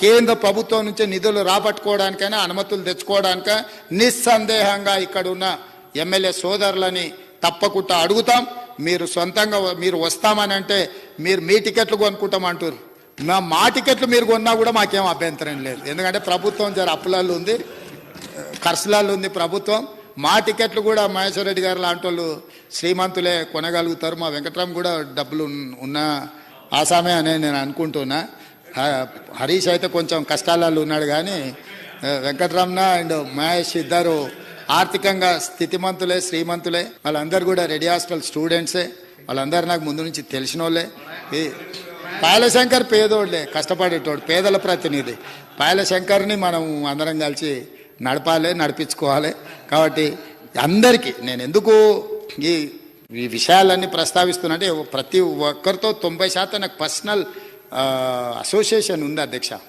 కేంద్ర ప్రభుత్వం నుంచి నిధులు రాబట్టుకోవడానికైనా అనుమతులు తెచ్చుకోవడానిక నిస్సందేహంగా ఇక్కడ ఉన్న ఎమ్మెల్యే సోదరులని తప్పకుండా అడుగుతాం. మీరు సొంతంగా మీరు వస్తామని అంటే మీరు మీ టికెట్లు కొనుక్కుంటామంటారు. మా టికెట్లు మీరు కొన్నా కూడా మాకేం అభ్యంతరం లేదు. ఎందుకంటే ప్రభుత్వం జర అప్పులలో ఉంది, ఖర్చులలో ఉంది ప్రభుత్వం. మా టికెట్లు కూడా మహేశ్వర్ రెడ్డి గారు లాంటి వాళ్ళు శ్రీమంతులే కొనగలుగుతారు. మా వెంకట్రామ్ కూడా డబ్బులు ఉన్న ఆసామే అనే నేను అనుకుంటున్నా. హరీష్ అయితే కొంచెం కష్టాలలో ఉన్నాడు, కానీ వెంకటరమణ అండ్ మహేష్ ఇద్దరు ఆర్థికంగా స్థితిమంతులే, శ్రీమంతులే. వాళ్ళందరూ కూడా రెడీ హాస్టల్ స్టూడెంట్సే. వాళ్ళందరూ నాకు ముందు నుంచి తెలిసిన వాళ్ళే. పాయలశంకర్ పేదోళ్ళే, కష్టపడేటోడు, పేదల ప్రతినిధి. పాయలశంకర్ని మనం అందరం కలిసి నడపాలి, నడిపించుకోవాలి. కాబట్టి అందరికీ నేను ఎందుకు ఈ విషయాలన్నీ ప్రస్తావిస్తున్నా అంటే ప్రతి ఒక్కరితో 90% నాకు పర్సనల్ అసోసియేషన్ ఉంది అధ్యక్ష.